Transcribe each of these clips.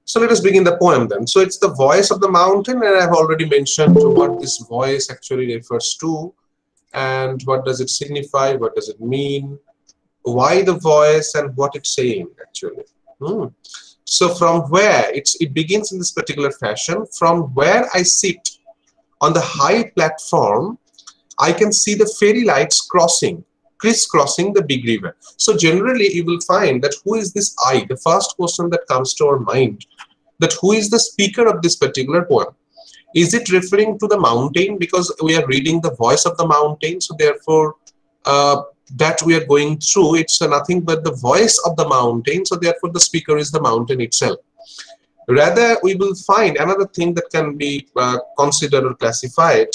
So let us begin the poem then. So it's the voice of the mountain, and I've already mentioned what this voice actually refers to, and what does it signify, what does it mean, why the voice, and what it's saying actually. So from where, it begins in this particular fashion. From where I sit on the high platform, I can see the fairy lights crisscrossing the big river. So generally you will find that who is this I? The first question that comes to our mind, that who is the speaker of this particular poem? Is it referring to the mountain, because we are reading the voice of the mountain, so therefore that we are going through, it's nothing but the voice of the mountain, so therefore the speaker is the mountain itself. Rather, we will find another thing that can be considered or classified.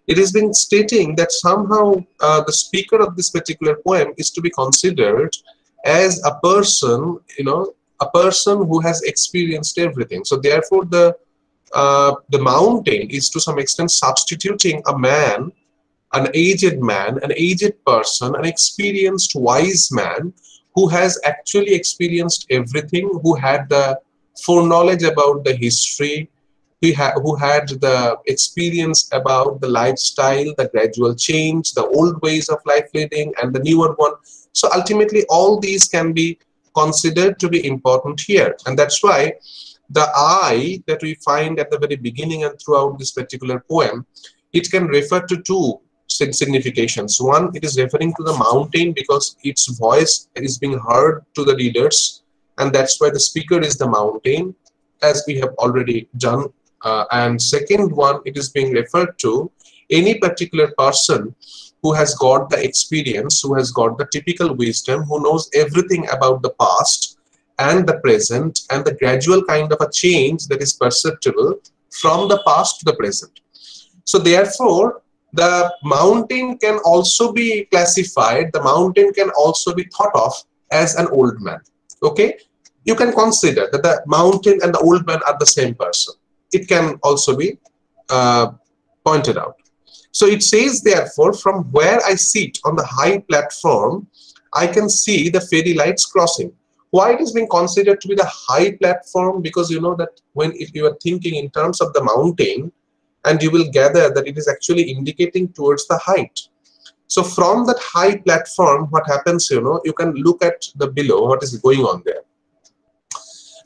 It has been stating that somehow the speaker of this particular poem is to be considered as a person, a person who has experienced everything. So therefore the mountain is to some extent substituting a man, an aged person, an experienced wise man who has actually experienced everything, who had the foreknowledge about the history, who had the experience about the lifestyle, the gradual change, the old ways of life leading, and the newer one. So ultimately, all these can be considered to be important here. And that's why the I that we find at the very beginning and throughout this particular poem, it can refer to two significations. One, it is referring to the mountain because its voice is being heard to the readers, and that's why the speaker is the mountain, as we have already done. And second one, it is being referred to any particular person who has got the experience, who has got the typical wisdom, who knows everything about the past and the present and the gradual kind of a change that is perceptible from the past to the present. So therefore, the mountain can also be classified, the mountain can also be thought of as an old man. Okay? You can consider that the mountain and the old man are the same person. It can also be pointed out. So it says, therefore, from where I sit on the high platform, I can see the fairy lights crossing. Why it is being considered to be the high platform? Because you know that if you are thinking in terms of the mountain, and you will gather that it is actually indicating towards the height. So from that high platform, what happens, you can look at the below, what is going on there.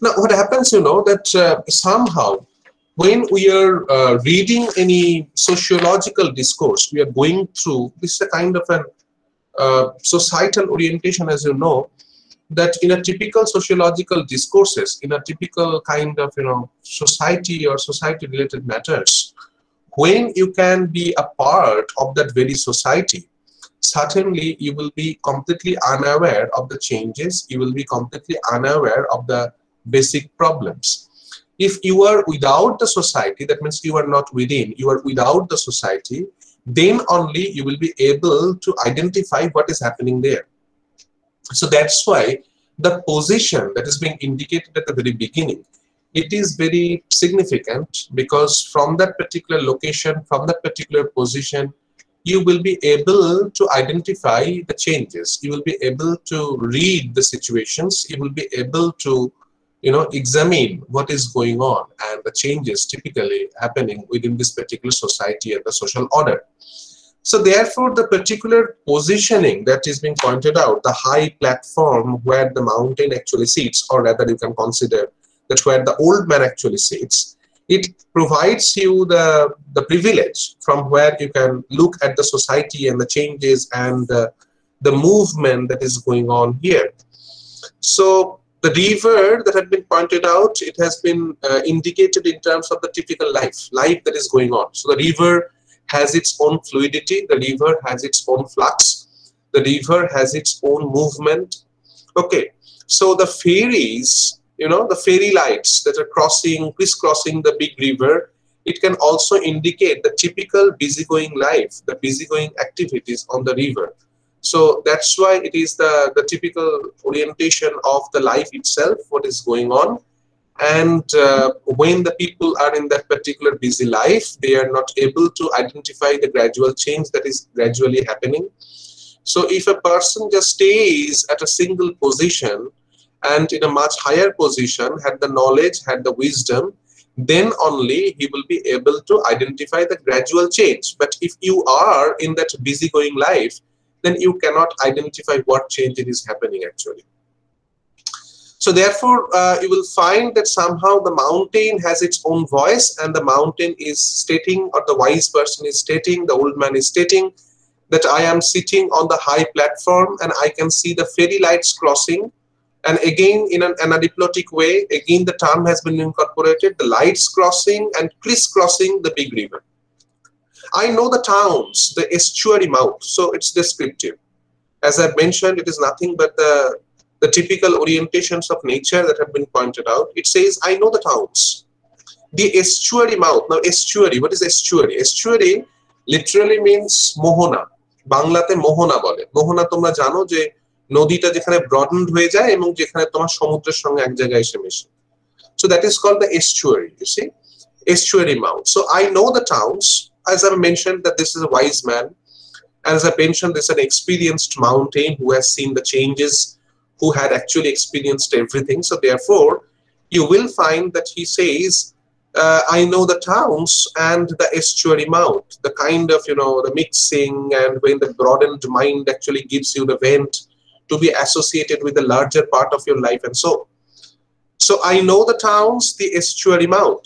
Now, what happens, that somehow, when we are reading any sociological discourse, we are going through, this is a kind of an societal orientation, as you know, that in a typical sociological discourses, in a typical kind of, society or society-related matters, when you can be a part of that very society, certainly you will be completely unaware of the changes, you will be completely unaware of the basic problems. If you are without the society, that means you are not within, you are without the society, then only you will be able to identify what is happening there. So that's why the position that is being indicated at the very beginning, it is very significant, because from that particular location, from that particular position, you will be able to identify the changes, you will be able to read the situations, you will be able to examine what is going on and the changes typically happening within this particular society and the social order. So therefore, the particular positioning that is being pointed out, the high platform where the mountain actually sits, or rather you can consider that where the old man actually sits, it provides you the privilege from where you can look at the society and the changes and the movement that is going on here. So the river that had been pointed out, it has been indicated in terms of the typical life that is going on. So the river has its own fluidity, the river has its own flux, the river has its own movement. Okay, so the fairies, the fairy lights that are crisscrossing the big river, it can also indicate the typical busy-going life, the busy-going activities on the river. So that's why it is the typical orientation of the life itself, what is going on. And when the people are in that particular busy life, they are not able to identify the gradual change that is gradually happening. So if a person just stays at a single position and in a much higher position, had the knowledge, had the wisdom, then only he will be able to identify the gradual change. But if you are in that busy going life, then you cannot identify what change it is happening actually. So therefore, you will find that somehow the mountain has its own voice, and the mountain is stating, or the wise person is stating, the old man is stating, that I am sitting on the high platform and I can see the fairy lights crossing. And again, in an anadiplotic way, again the term has been incorporated, the lights crossing and crisscrossing the big river. I know the towns, the estuary mouth, so it's descriptive. As I've mentioned, it is nothing but the typical orientations of nature that have been pointed out. It says, I know the towns. The estuary mouth. Now, estuary, what is estuary? Estuary literally means mohona. বাংলাতে মোহনা বলে। মোহনা তোমরা জানো যে নদীটা যেখানে ব্রডেন্ড হয়ে যায় এবং যেখানে তোমার সমুদ্রের সঙ্গে এক জায়গায় এসে মেশে। So that is called the estuary, you see, estuary mouth. So I know the towns, as I mentioned that this is a wise man. As I mentioned, this is an experienced mountain who has seen the changes, who had actually experienced everything. So therefore, you will find that he says, I know the towns and the estuary mouth, the kind of, the mixing, and when the broadened mind actually gives you the vent to be associated with the larger part of your life and so. So I know the towns, the estuary mouth.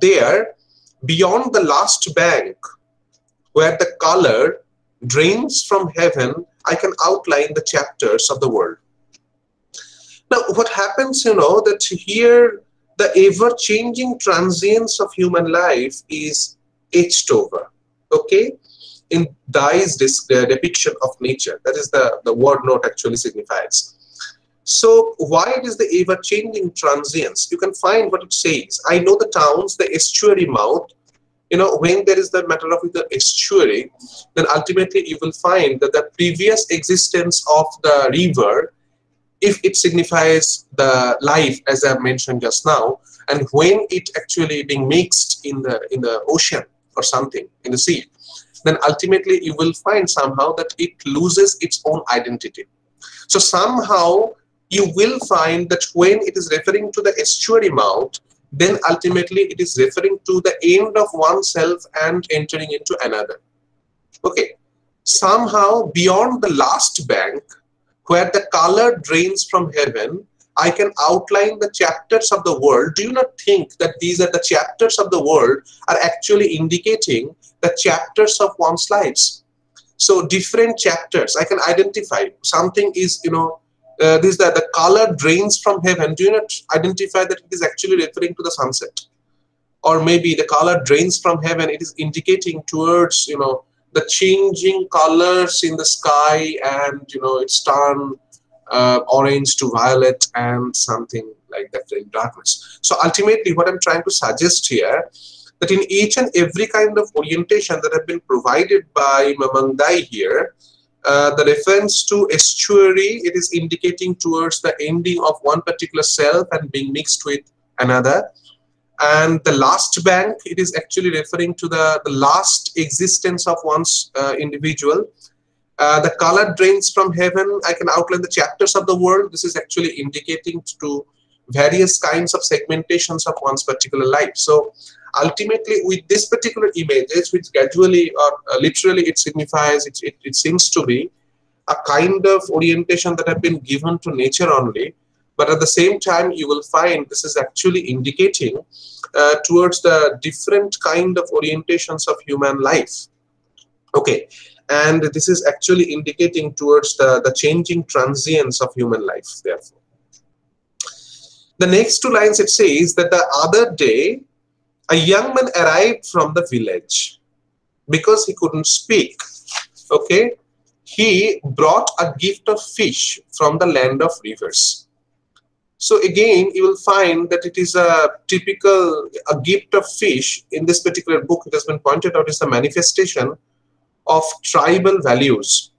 There, beyond the last bank, where the color drains from heaven, I can outline the chapters of the world. Now, what happens, that here the ever-changing transience of human life is etched over, okay, in Dai's depiction of nature. That is the word note actually signifies. So why it is the ever-changing transience? You can find what it says. I know the towns, the estuary mouth. When there is the matter of the estuary, then ultimately you will find that the previous existence of the river, if it signifies the life, as I mentioned just now, and when it actually being mixed in the ocean or something, in the sea, then ultimately you will find somehow that it loses its own identity. So somehow you will find that when it is referring to the estuary mouth, then ultimately it is referring to the end of oneself and entering into another. Okay, somehow beyond the last bank, where the color drains from heaven, I can outline the chapters of the world. Do you not think that these are the chapters of the world are actually indicating the chapters of one's lives? So different chapters, I can identify something is, this the color drains from heaven. Do you not identify that it is actually referring to the sunset? Or maybe the color drains from heaven, it is indicating towards, the changing colors in the sky, and it's turned orange to violet and something like that in darkness. So ultimately what I'm trying to suggest here, that in each and every kind of orientation that have been provided by Mamang here, the reference to estuary, it is indicating towards the ending of one particular self and being mixed with another. And the last bank, it is actually referring to the last existence of one's individual. The color drains from heaven, I can outline the chapters of the world. This is actually indicating to various kinds of segmentations of one's particular life. So ultimately with this particular images, which gradually or literally it signifies, it seems to be a kind of orientation that have been given to nature only. But at the same time, you will find this is actually indicating towards the different kind of orientations of human life. Okay, and this is actually indicating towards the changing transience of human life, therefore. The next two lines, it says that the other day, a young man arrived from the village. Because he couldn't speak, okay, he brought a gift of fish from the land of rivers. So again, you will find that it is a gift of fish. In this particular book, it has been pointed out, is the manifestation of tribal values.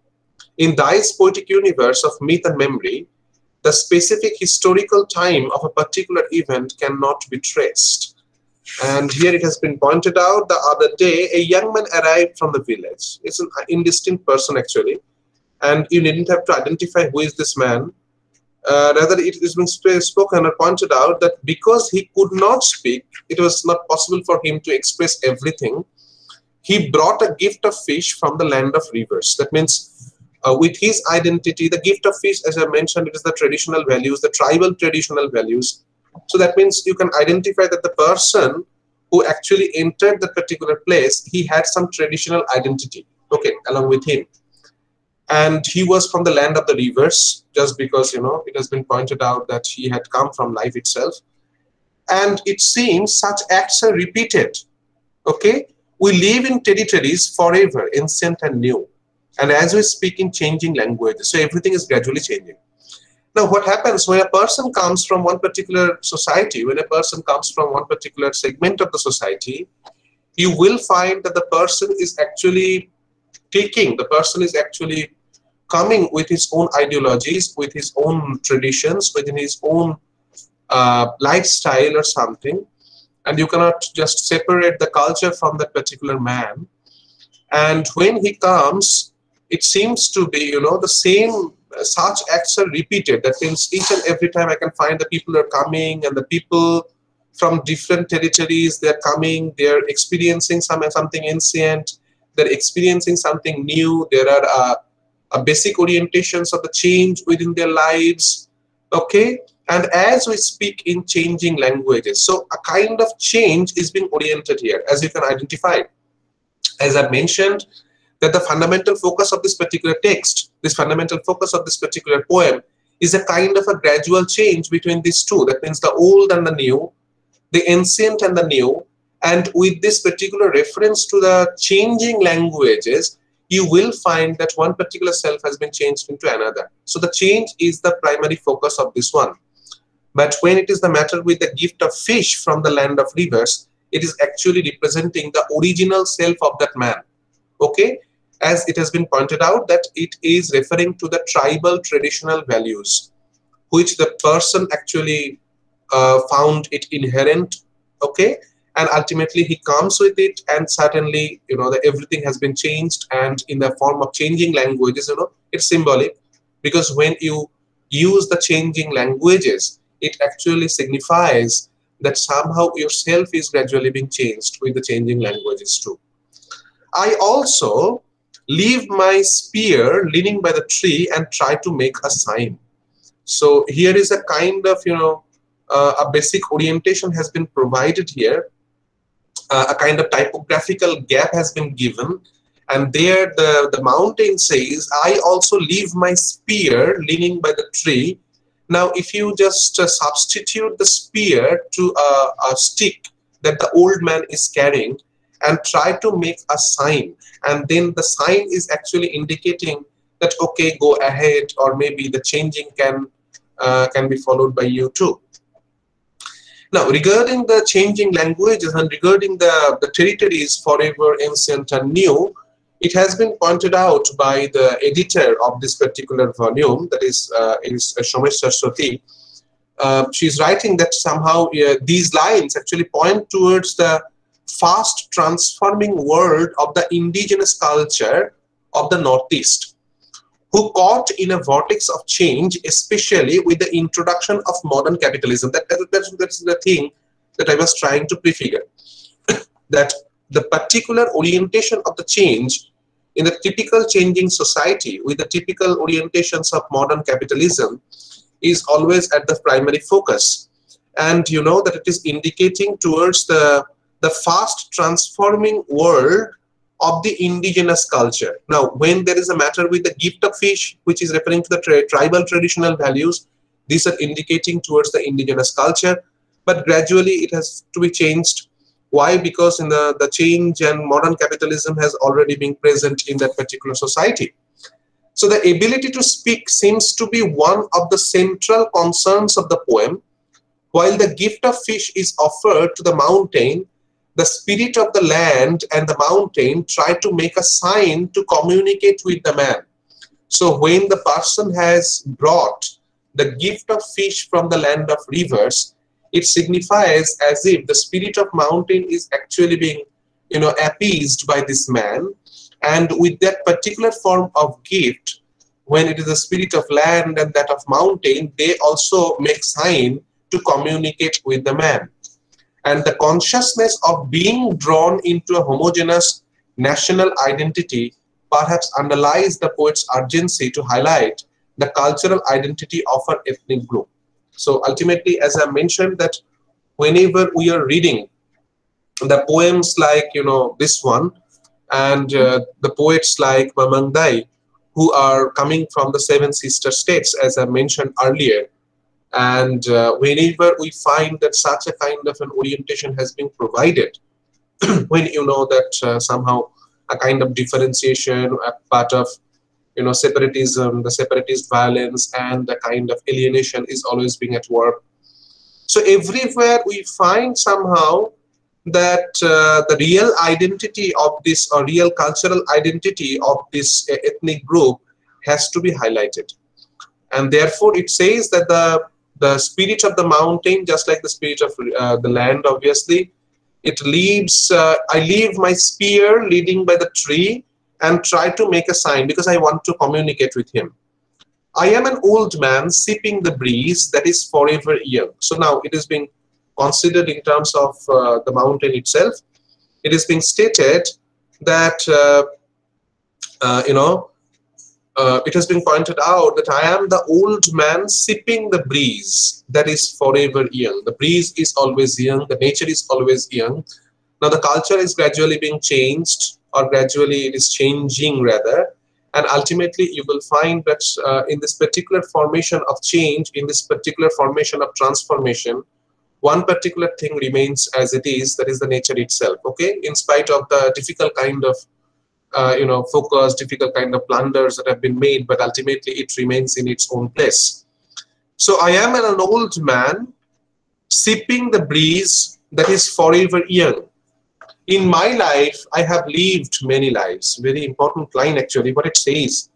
In Dai's poetic universe of myth and memory, the specific historical time of a particular event cannot be traced. And here it has been pointed out, the other day, a young man arrived from the village. It's an indistinct person actually, and you needn't have to identify who is this man. Rather, it is being spoken or pointed out that because he could not speak, it was not possible for him to express everything. He brought a gift of fish from the land of rivers. That means with his identity, the gift of fish, as I mentioned, it is the traditional values, the tribal traditional values. So that means you can identify that the person who actually entered the particular place, he had some traditional identity, okay, along with him. And he was from the land of the rivers, just because, you know, it has been pointed out that he had come from life itself. And it seems such acts are repeated, okay. We live in territories forever, ancient and new. And as we speak in changing languages, so everything is gradually changing. Now, what happens when a person comes from one particular society, when a person comes from one particular segment of the society, you will find that the person is actually coming with his own ideologies, with his own traditions, within his own lifestyle or something. And you cannot just separate the culture from that particular man. And when he comes, it seems to be, you know, the same such acts are repeated. That means each and every time I can find the people are coming, and the people from different territories, they're coming, they're experiencing something ancient, they're experiencing something new. There are basic orientations of the change within their lives, okay. And as we speak in changing languages, so a kind of change is being oriented here, as you can identify. As I mentioned, that the fundamental focus of this particular text, this fundamental focus of this particular poem, is a kind of a gradual change between these two. That means the old and the new, the ancient and the new. And with this particular reference to the changing languages, you will find that one particular self has been changed into another. So the change is the primary focus of this one. But when it is the matter with the gift of fish from the land of rivers, it is actually representing the original self of that man, okay. As it has been pointed out that it is referring to the tribal traditional values, which the person actually found it inherent, okay. And ultimately he comes with it, and certainly, you know, that everything has been changed, and in the form of changing languages, you know, it's symbolic, because when you use the changing languages, it actually signifies that somehow yourself is gradually being changed with the changing languages too. I also leave my spear leaning by the tree and try to make a sign. So here is a kind of, you know, a basic orientation has been provided here. A kind of typographical gap has been given, and there the mountain says, I also leave my spear leaning by the tree. Now if you just substitute the spear to a stick that the old man is carrying, and try to make a sign, and then the sign is actually indicating that, okay, go ahead, or maybe the changing can be followed by you too. Now, regarding the changing languages and regarding the territories forever, ancient and new, it has been pointed out by the editor of this particular volume, that is Shomesh Saraswati. She's writing that somehow these lines actually point towards the fast transforming world of the indigenous culture of the Northeast, who caught in a vortex of change, especially with the introduction of modern capitalism. That's the thing that I was trying to prefigure. That the particular orientation of the change in the typical changing society with the typical orientations of modern capitalism is always at the primary focus. And you know that it is indicating towards the fast transforming world of the indigenous culture. Now, when there is a matter with the gift of fish, which is referring to the tribal traditional values, these are indicating towards the indigenous culture, but gradually it has to be changed. Why? Because in the change and modern capitalism has already been present in that particular society. So the ability to speak seems to be one of the central concerns of the poem. While the gift of fish is offered to the mountain, the spirit of the land and the mountain try to make a sign to communicate with the man. So when the person has brought the gift of fish from the land of rivers, it signifies as if the spirit of mountain is actually being, you know, appeased by this man. And with that particular form of gift, when it is the spirit of land and that of mountain, they also make sign to communicate with the man. And the consciousness of being drawn into a homogeneous national identity perhaps underlies the poet's urgency to highlight the cultural identity of an ethnic group. So ultimately, as I mentioned, that whenever we are reading the poems like, this one, and the poets like Mamang, who are coming from the seven sister states, as I mentioned earlier, and whenever we find that such a kind of an orientation has been provided, when you know that somehow a kind of differentiation, a part of separatism, the separatist violence, and the kind of alienation is always being at work. So everywhere we find somehow that the real identity of this, or real cultural identity of this ethnic group, has to be highlighted. And therefore it says that the spirit of the mountain, just like the spirit of the land, obviously, it leaves, I leave my spear leading by the tree and try to make a sign because I want to communicate with him. I am an old man sipping the breeze that is forever young. So now it is being considered in terms of the mountain itself. It is being stated that, it has been pointed out that I am the old man sipping the breeze that is forever young. The breeze is always young. The nature is always young. Now the culture is gradually being changed, or gradually it is changing rather. And ultimately you will find that in this particular formation of change, in this particular formation of transformation, one particular thing remains as it is, that is the nature itself, okay? In spite of the difficult kind of focus, difficult kind of blunders that have been made, but ultimately it remains in its own place. So I am an old man sipping the breeze that is forever young. In my life, I have lived many lives. Very important line actually, what it says.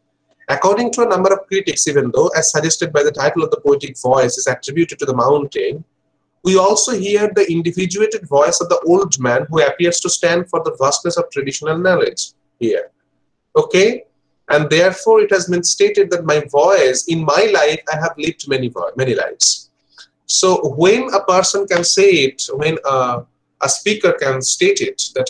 According to a number of critics, even though, as suggested by the title of the poetic voice, is attributed to the mountain, we also hear the individuated voice of the old man who appears to stand for the vastness of traditional knowledge here. Okay? And therefore, it has been stated that my voice, in my life, I have lived many lives. So when a person can say it, when a speaker can state it, that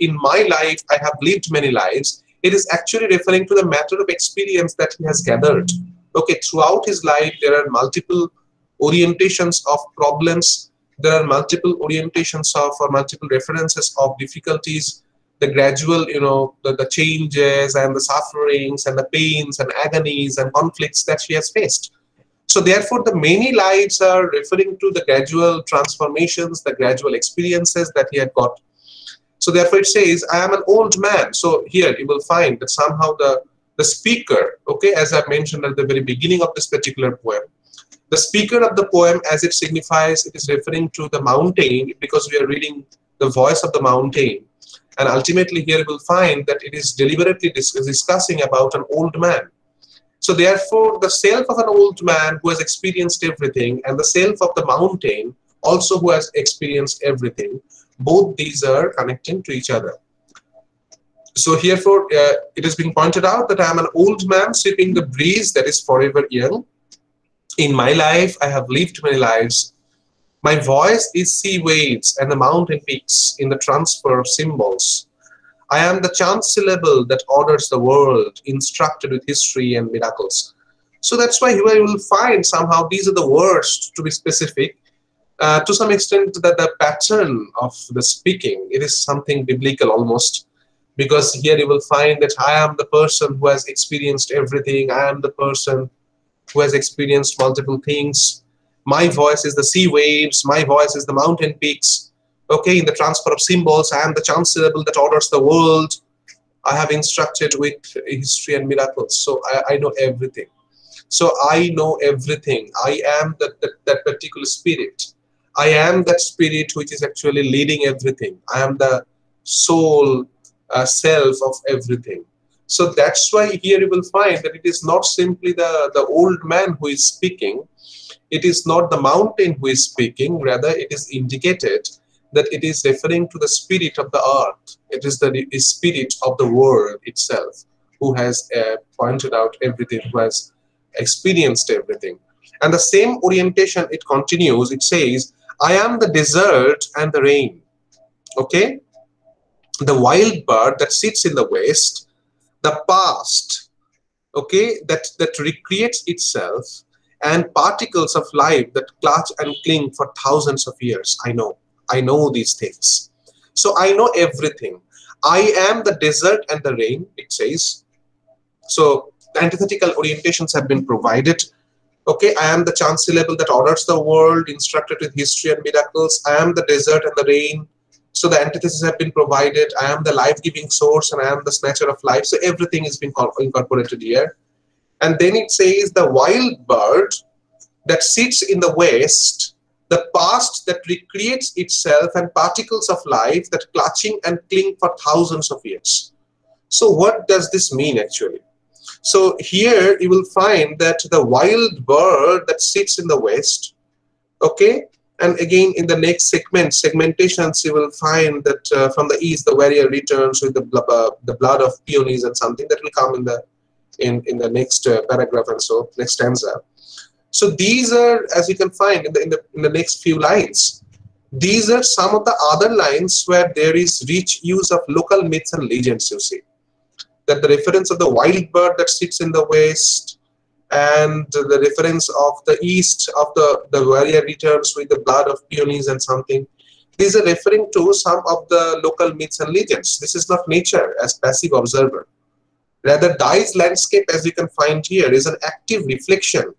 in my life, I have lived many lives, it is actually referring to the matter of experience that he has gathered. Okay, throughout his life, there are multiple orientations of problems, there are multiple orientations of, or multiple references of difficulties, the gradual, the changes and the sufferings and the pains and agonies and conflicts that he has faced. So therefore, the many lives are referring to the gradual transformations, the gradual experiences that he had got. So therefore it says, I am an old man. So here you will find that somehow the speaker, okay, as I mentioned at the very beginning of this particular poem, the speaker of the poem, as it signifies, it is referring to the mountain, because we are reading the voice of the mountain. And ultimately here you will find that it is deliberately discussing about an old man. So therefore, the self of an old man who has experienced everything, and the self of the mountain also who has experienced everything, both these are connecting to each other. So herefore, it has been pointed out that I am an old man sipping the breeze that is forever young. In my life, I have lived many lives. My voice is sea waves and the mountain peaks in the transfer of symbols. I am the chant syllable that orders the world, instructed with history and miracles. So that's why here you will find somehow these are the words, to be specific, to some extent, that the pattern of the speaking, it is something biblical almost, because here you will find that I am the person who has experienced everything, I am the person who has experienced multiple things. My voice is the sea waves, my voice is the mountain peaks. Okay, in the transfer of symbols, I am the chant syllable that orders the world. I have instructed with history and miracles. So I know everything. So I know everything. I am that particular spirit. I am that spirit which is actually leading everything. I am the soul, self of everything. So that's why here you will find that it is not simply the old man who is speaking. It is not the mountain who is speaking. Rather, it is indicated that it is referring to the spirit of the earth. It is the spirit of the world itself, who has pointed out everything, who has experienced everything. And the same orientation, it continues, it says, I am the desert and the rain. Okay? The wild bird that sits in the west, the past, okay, that recreates itself, and particles of life that clutch and cling for thousands of years. I know these things. So I know everything. I am the desert and the rain, it says. So the antithetical orientations have been provided. Okay, I am the chancellor that orders the world, instructed with history and miracles. I am the desert and the rain. So the antithesis have been provided. I am the life-giving source and I am the snatcher of life. So everything is being incorporated here. And then it says the wild bird that sits in the west, the past that recreates itself, and particles of life that clutching and cling for thousands of years. So what does this mean actually? So here you will find that the wild bird that sits in the west, okay, and again in the next segmentations, you will find that from the east the warrior returns with the blood of peonies and something that will come in the next paragraph and so next stanza. So these are, as you can find in the next few lines, these are some of the other lines where there is rich use of local myths and legends. You see that the reference of the wild bird that sits in the west and the reference of the east of the warrior returns with the blood of peonies and something, these are referring to some of the local myths and legends. This is not nature as passive observer. Rather, Dye's landscape, as you can find here, is an active reflection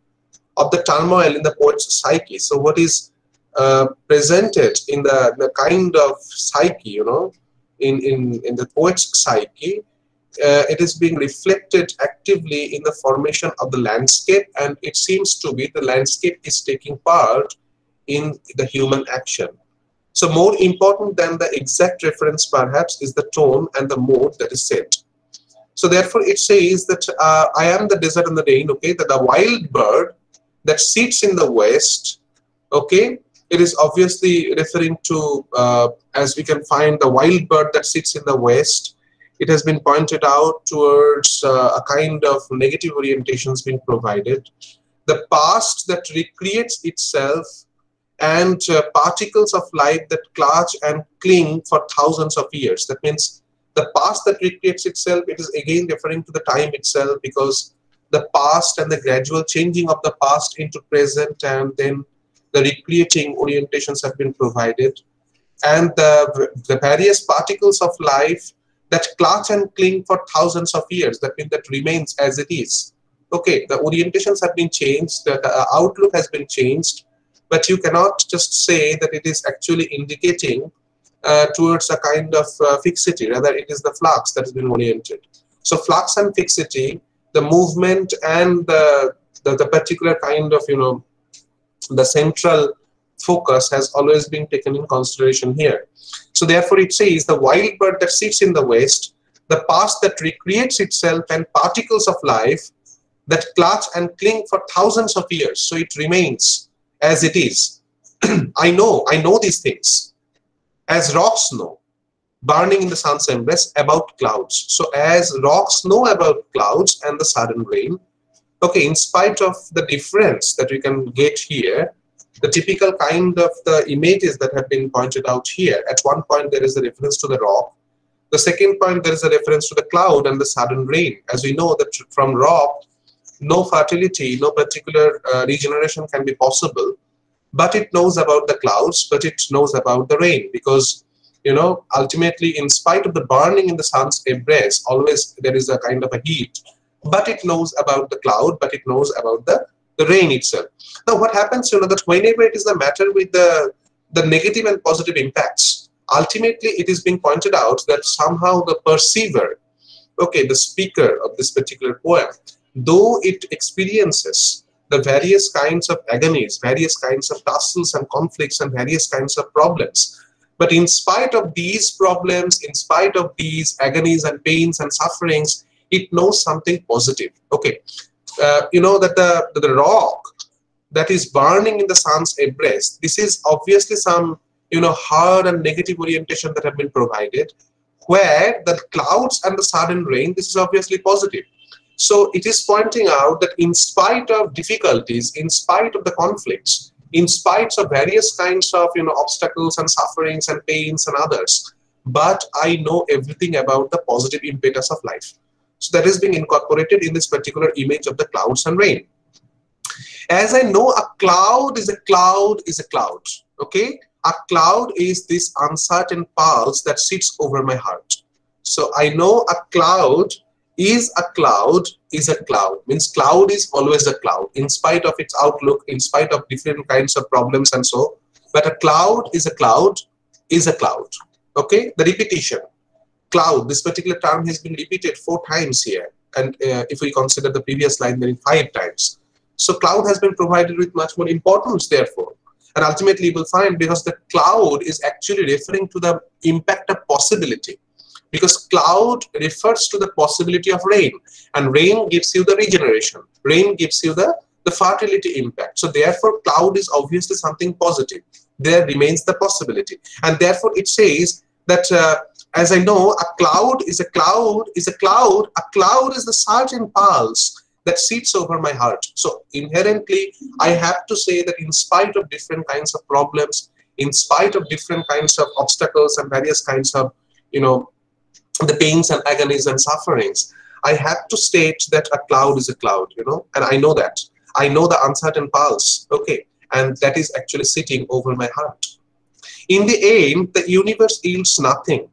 of the turmoil in the poet's psyche. So what is presented in the kind of psyche, you know, in the poet's psyche, it is being reflected actively in the formation of the landscape, and it seems to be the landscape is taking part in the human action. So more important than the exact reference perhaps is the tone and the mood that is set. So therefore it says that I am the desert and the rain, okay, that the wild bird that sits in the west, okay, it is obviously referring to, as we can find, the wild bird that sits in the west. It has been pointed out towards a kind of negative orientations being provided. The past that recreates itself and particles of life that clutch and cling for thousands of years. That means the past that recreates itself, it is again referring to the time itself, because the past and the gradual changing of the past into present, and then the recreating orientations have been provided. And the various particles of life that clutch and cling for thousands of years, that means that remains as it is. Okay, the orientations have been changed, the outlook has been changed, but you cannot just say that it is actually indicating towards a kind of fixity. Rather, it is the flux that has been oriented. So flux and fixity, the movement and the particular kind of, you know, the central focus has always been taken in consideration here. So therefore it says the wild bird that sits in the west, the past that recreates itself, and particles of life that clutch and cling for thousands of years. So it remains as it is. I know these things, as rocks know, burning in the sun's embrace about clouds. So as rocks know about clouds and the sudden rain, okay, in spite of the difference that we can get here, the typical kind of the images that have been pointed out here, at one point there is a reference to the rock. The second point, there is a reference to the cloud and the sudden rain. As we know that from rock, no fertility, no particular regeneration can be possible, but it knows about the clouds, but it knows about the rain, because, you know, ultimately, in spite of the burning in the sun's embrace, always there is a kind of a heat, but it knows about the cloud, but it knows about the rain itself. Now, what happens, you know, that whenever it is the matter with the negative and positive impacts, ultimately it is being pointed out that somehow the perceiver, okay, the speaker of this particular poem, though it experiences the various kinds of agonies, various kinds of tussles and conflicts and various kinds of problems, but in spite of these problems, in spite of these agonies and pains and sufferings, it knows something positive. Okay, you know that the rock that is burning in the sun's embrace, this is obviously some, you know, hard and negative orientation that have been provided. where the clouds and the sudden rain, this is obviously positive. So it is pointing out that in spite of difficulties, in spite of the conflicts, in spite of various kinds of obstacles and sufferings and pains and others, but I know everything about the positive impetus of life. So that is being incorporated in this particular image of the clouds and rain. As I know, a cloud is a cloud is a cloud. Okay, a cloud is this uncertain pulse that sits over my heart. So I know a cloud is a cloud is a cloud, means cloud is always a cloud in spite of its outlook, in spite of different kinds of problems and so, but a cloud is a cloud is a cloud. Okay, the repetition, cloud, this particular term has been repeated 4 times here, and if we consider the previous line, then 5 times. So cloud has been provided with much more importance therefore, and ultimately you will find, because the cloud is actually referring to the impact of possibility, because cloud refers to the possibility of rain, and rain gives you the regeneration, rain gives you the fertility impact. So therefore cloud is obviously something positive, there remains the possibility, and therefore it says that as I know, a cloud is a cloud is a cloud, a cloud is the certain pulse that sits over my heart. So inherently I have to say that in spite of different kinds of problems, in spite of different kinds of obstacles and various kinds of the pains and agonies and sufferings, I have to state that a cloud is a cloud, and I know that. I know the uncertain pulse, okay, and that is actually sitting over my heart. In the end, the universe yields nothing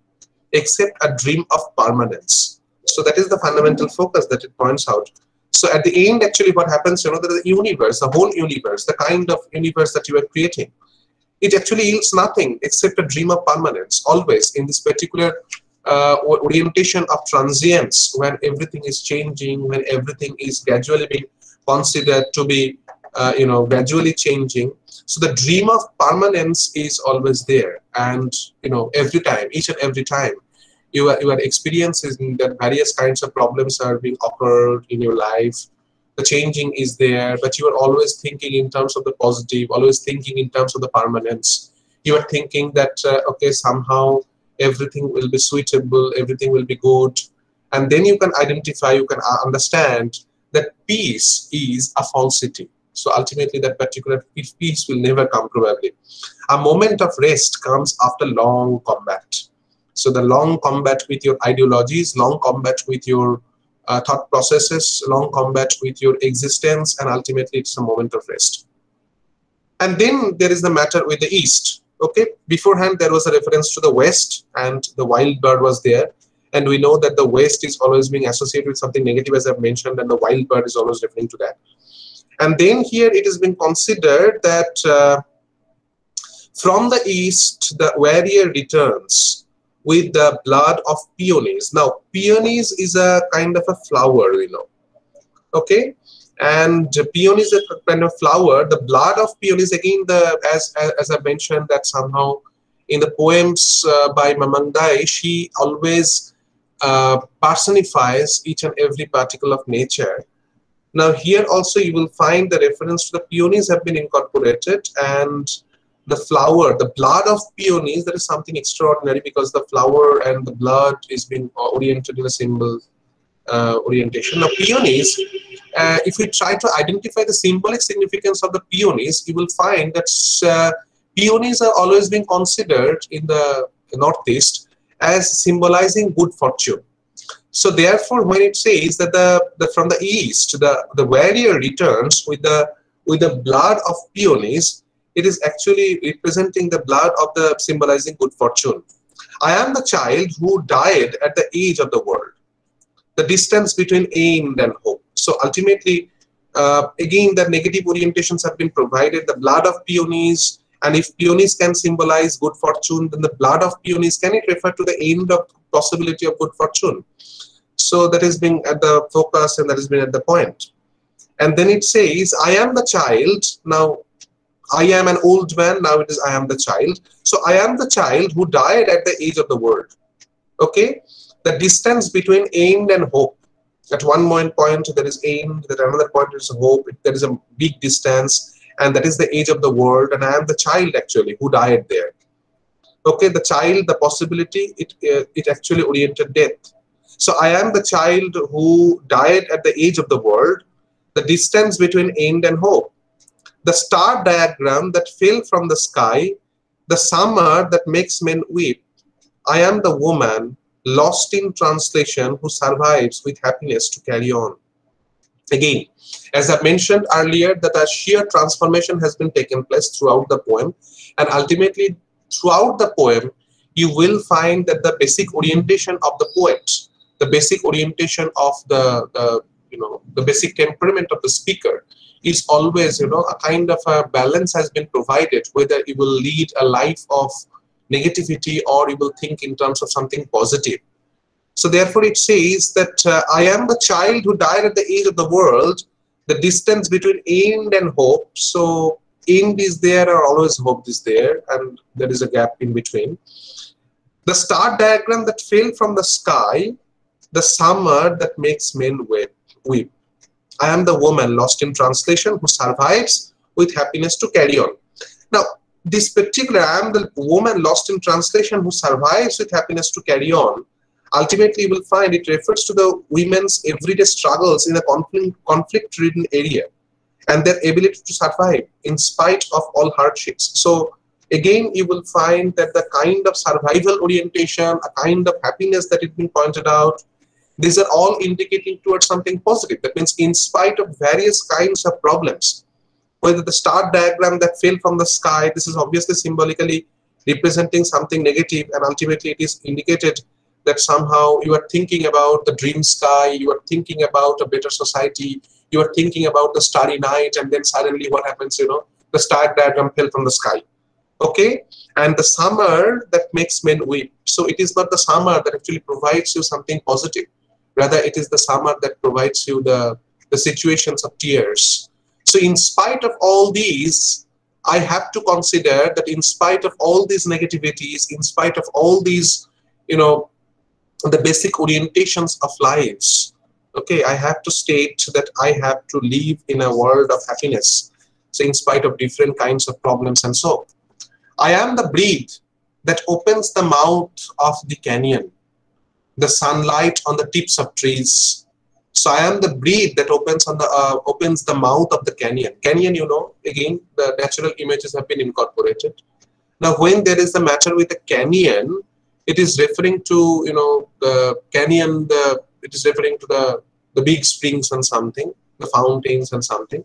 except a dream of permanence. So that is the fundamental focus that it points out. So at the end, actually what happens, that the universe, the whole universe, the kind of universe that you are creating, it actually yields nothing except a dream of permanence, always in this particular orientation of transience, when everything is changing, when everything is gradually being considered to be gradually changing. So the dream of permanence is always there, and every time, each and every time you are experiencing that various kinds of problems are being occurred in your life, the changing is there, but you are always thinking in terms of the positive, always thinking in terms of the permanence. You are thinking that okay, somehow everything will be suitable, everything will be good, and then you can identify, you can understand that peace is a falsity. So ultimately that particular peace will never come probably. A moment of rest comes after long combat. So the long combat with your ideologies, long combat with your thought processes, long combat with your existence, and ultimately it's a moment of rest. And then there is the matter with the East. Okay, beforehand there was a reference to the West, and the wild bird was there, and we know that the West is always being associated with something negative, as I've mentioned, and the wild bird is always referring to that. And then here it has been considered that from the East the warrior returns with the blood of peonies. Now peonies is a kind of a flower, okay, and peonies is a kind of flower. The blood of peonies, again, as I mentioned, that somehow in the poems by Mamang, she always personifies each and every particle of nature. Now here also you will find the reference to the peonies have been incorporated, and the flower, the blood of peonies, that is something extraordinary, because the flower and the blood is being oriented in a symbol orientation. Now peonies, if we try to identify the symbolic significance of the peonies, you will find that peonies are always being considered in the Northeast as symbolizing good fortune. So therefore, when it says that from the East, the warrior returns with the blood of peonies, it is actually representing the blood of the symbolizing good fortune. I am the child who died at the age of the world. The distance between end and hope. So ultimately, again, the negative orientations have been provided. The blood of peonies, and if peonies can symbolize good fortune, then the blood of peonies, can it refer to the end of possibility of good fortune? So that has been at the focus, and that has been at the point. And then it says, I am the child. Now, I am an old man. Now it is, I am the child. So I am the child who died at the age of the world. Okay? The distance between end and hope. At one point there is end, at another point there is hope. There is a big distance, and that is the age of the world. And I am the child actually who died there. Okay, the child, the possibility, it actually oriented death. So I am the child who died at the age of the world, the distance between end and hope, the star diagram that fell from the sky, the summer that makes men weep. I am the woman lost in translation who survives with happiness to carry on. Again, as I mentioned earlier, that a sheer transformation has been taken place throughout the poem, and ultimately throughout the poem, you will find that the basic orientation of the poet, the basic orientation of the basic temperament of the speaker is always, a kind of a balance has been provided, whether you will lead a life of negativity or you will think in terms of something positive. So therefore it says that I am the child who died at the age of the world, the distance between end and hope. So end is there or always hope is there, and there is a gap in between. The star diagram that fell from the sky, the summer that makes men weep. I am the woman lost in translation who survives with happiness to carry on. Now, this particular I am the woman lost in translation who survives with happiness to carry on, ultimately you will find it refers to the women's everyday struggles in a conflict-ridden area and their ability to survive in spite of all hardships. So again, you will find that the kind of survival orientation, a kind of happiness that has been pointed out, these are all indicating towards something positive. That means in spite of various kinds of problems, whether the star diagram that fell from the sky, this is obviously symbolically representing something negative, and ultimately it is indicated that somehow you are thinking about the dream sky, you are thinking about a better society, you are thinking about the starry night, and then suddenly what happens, the star diagram fell from the sky. Okay, and the summer that makes men weep. So it is not the summer that actually provides you something positive, rather it is the summer that provides you the situations of tears. So in spite of all these, I have to consider that in spite of all these negativities, in spite of all these, the basic orientations of lives, okay, I have to state that I have to live in a world of happiness. So in spite of different kinds of problems and so, I am the breeze that opens the mouth of the canyon, the sunlight on the tips of trees. So I am the breeze that opens the mouth of the canyon. Canyon, again, the natural images have been incorporated. Now, when there is the matter with the canyon, it is referring to, the canyon, it is referring to the big springs and something, the fountains and something.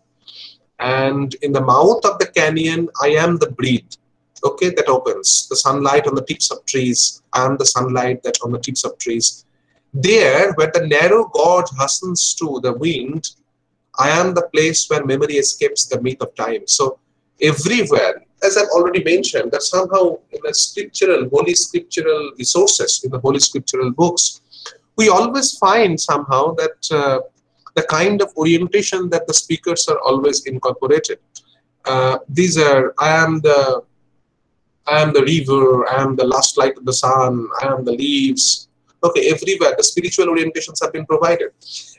And in the mouth of the canyon, I am the breeze, okay, that opens. The sunlight on the tips of trees, I am the sunlight that on the tips of trees. There, where the narrow gorge hastens to the wind, I am the place where memory escapes the myth of time. So everywhere, as I've already mentioned, that somehow in the holy scriptural resources, in the holy scriptural books, we always find somehow that the kind of orientation that the speakers are always incorporated. These are, I am the river, I am the last light of the sun, I am the leaves. Okay, everywhere the spiritual orientations have been provided.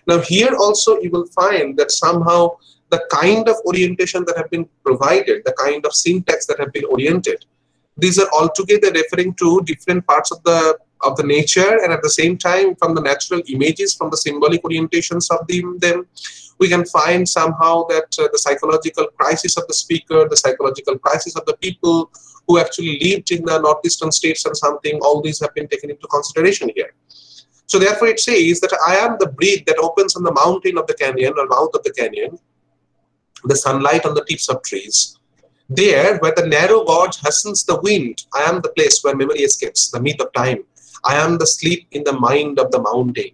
Now here also you will find that somehow the kind of orientation that have been provided, the kind of syntax that have been oriented, these are altogether referring to different parts of the nature, and at the same time from the natural images, from the symbolic orientations of them, we can find somehow that the psychological crisis of the speaker, the psychological crisis of the people who actually lived in the northeastern states and something, all these have been taken into consideration here. So therefore it says that I am the breeze that opens on the mountain of the canyon, or mouth of the canyon, the sunlight on the tips of trees. There, where the narrow gorge hastens the wind, I am the place where memory escapes the myth of time. I am the sleep in the mind of the mountain.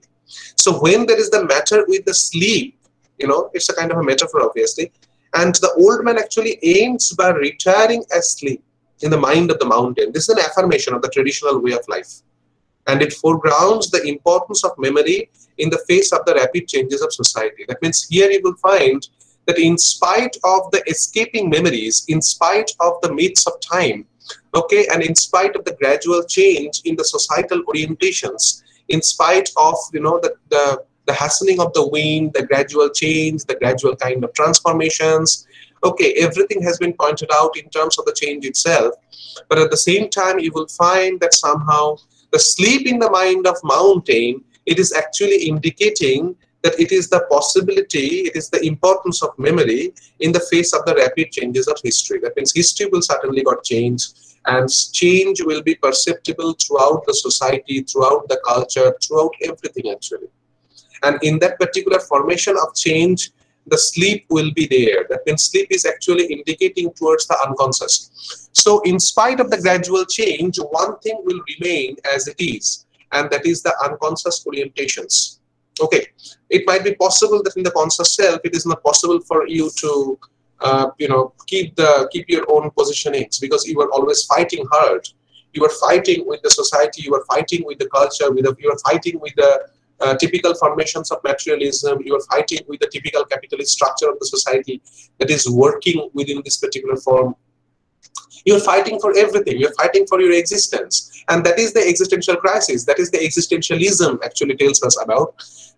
So when there is the matter with the sleep, it's a kind of a metaphor, obviously, and the old man actually ends by retiring asleep in the mind of the mountain. This is an affirmation of the traditional way of life, and it foregrounds the importance of memory in the face of the rapid changes of society. That means here you will find that in spite of the escaping memories, in spite of the myths of time, okay, and in spite of the gradual change in the societal orientations, in spite of the hastening of the wind, the gradual change, the gradual kind of transformations, Okay, everything has been pointed out in terms of the change itself, but at the same time, you will find that somehow the sleep in the mind of mountain, it is actually indicating that it is the possibility, it is the importance of memory in the face of the rapid changes of history. That means history will certainly got changed, and change will be perceptible throughout the society, throughout the culture, throughout everything actually. And in that particular formation of change, the sleep will be there. That means sleep is actually indicating towards the unconscious. So in spite of the gradual change, one thing will remain as it is, and that is the unconscious orientations. Okay, it might be possible that in the conscious self, it is not possible for you to, keep your own positionings, because you are always fighting hard. You are fighting with the society. You are fighting with the culture. You are fighting with the typical formations of materialism. You are fighting with the typical capitalist structure of the society that is working within this particular form. You're fighting for everything. You're fighting for your existence. And that is the existential crisis. That is the existentialism actually tells us about.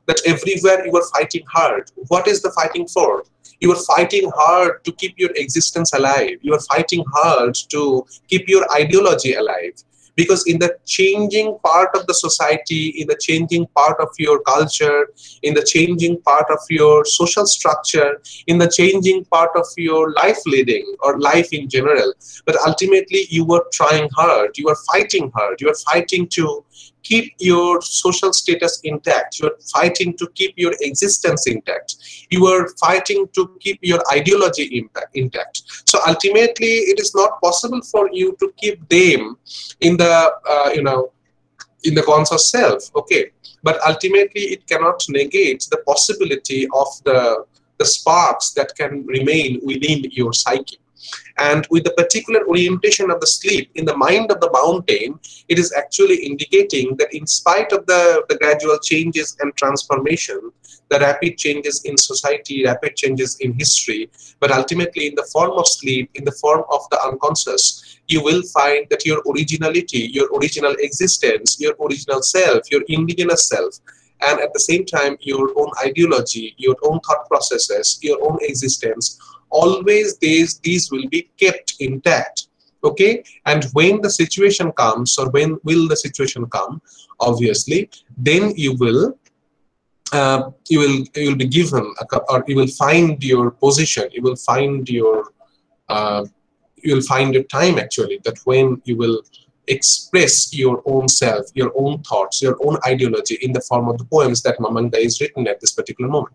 That everywhere you are fighting hard. What is the fighting for? You are fighting hard to keep your existence alive. You are fighting hard to keep your ideology alive. Because in the changing part of the society, in the changing part of your culture, in the changing part of your social structure, in the changing part of your life leading or life in general, but ultimately you are trying hard, you are fighting hard, you are fighting to keep your social status intact, you are fighting to keep your existence intact, you are fighting to keep your ideology intact. So ultimately it is not possible for you to keep them in the in the conscious self. Okay, but ultimately it cannot negate the possibility of the sparks that can remain within your psyche. And with the particular orientation of the sleep in the mind of the mountain, it is actually indicating that in spite of the gradual changes and transformation, the rapid changes in society, rapid changes in history, but ultimately in the form of sleep, in the form of the unconscious, you will find that your originality, your original existence, your original self, your indigenous self, and at the same time your own ideology, your own thought processes, your own existence, always these will be kept intact. Okay, and when the situation comes, or when will the situation come, obviously then you will be given or you will find your position, uh, you will find your time actually, that when you will express your own self, your own thoughts, your own ideology in the form of the poems that Mamang is written at this particular moment.